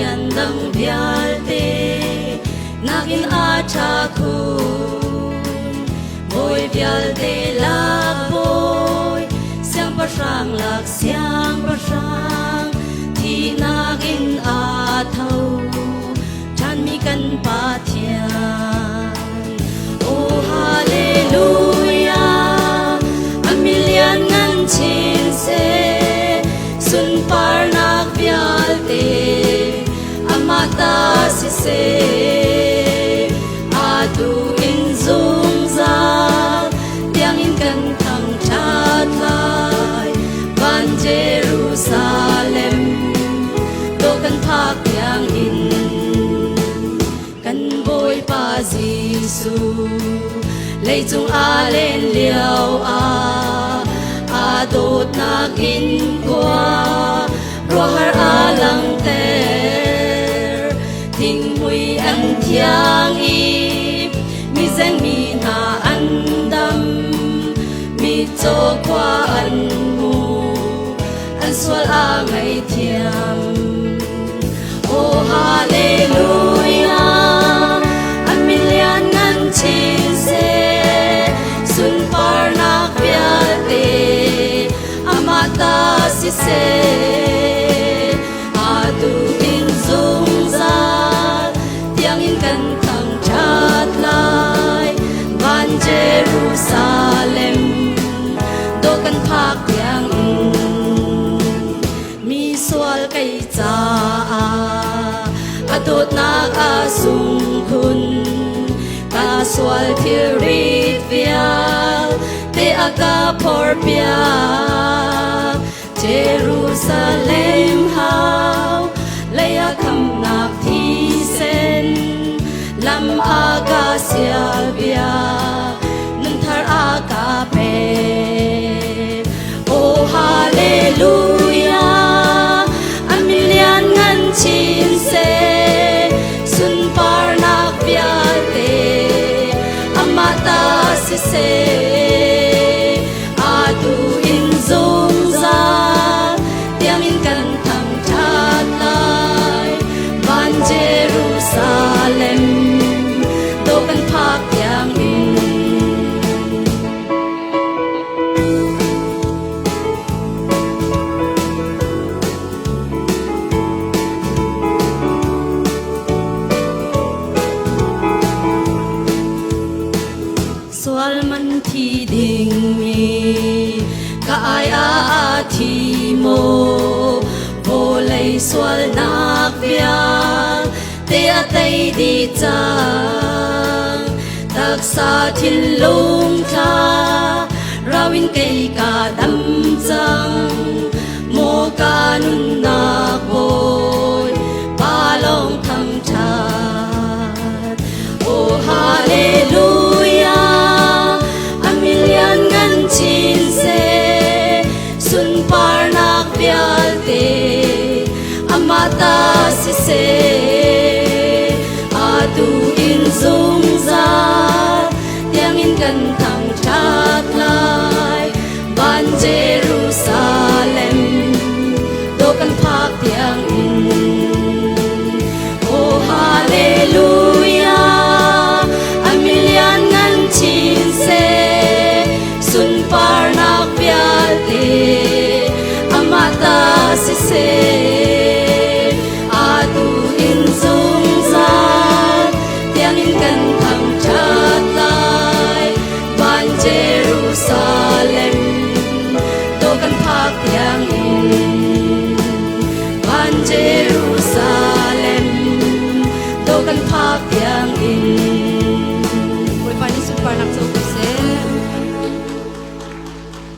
lian dang vialte nakin acha khun boy vialte lak boy siang pa sang lak siang pa sang thi nakin a thau chan mi kan pa thian oh hallelujah a million ngan chin se sun par nak vialte amata si se atu in zung za tiang in kan thang chat lai ban Jerusalem do kan thak tiang in kan boy pa Giêsu lấy chung a lên liao a đốt nak in qua rua har a lang ter thing hui an thiang i mi zeng mi na an dam mi cho qua an mu an swal a ngai thiam oh hallelujah a million ngan chin se sun par nak vialte amata si se atu in zung za tiang in kan thang chat lai ban Jerusalem do kan phak tiang mi swal kai cha adot nak a sung khun ka swal thirit vial te aga por pia Jerusalem how laya kham nak thi sen lam aga sial bia nun thar aga pe oh hallelujah a million ngan chin se sun par nak vialte amata si se atu in zung za tiang in kan thang chat lai ban Jerusalem do kan phak tiang in swal man thi ding mi ka ai a thi mo vô lei swal nak via te a tei di chang tak sa thil lung tha rawin kei ka dam chang mo ka nun nak boy pa long tham chat oh hallelujah a million ngan chin se sun par nak vialte amata si se atu in zung za tiang in kan thang chat lai ban Jerusalem do kan phak tiang in oh hallelujah a million ngan chin se sun par nak vialte amata si se atu in zung za tiang in kan thang chat lai ban Jerusalem do kan phak tiang in ban Jerusalem do kan phak tiang in Ôi, pani sun par nak so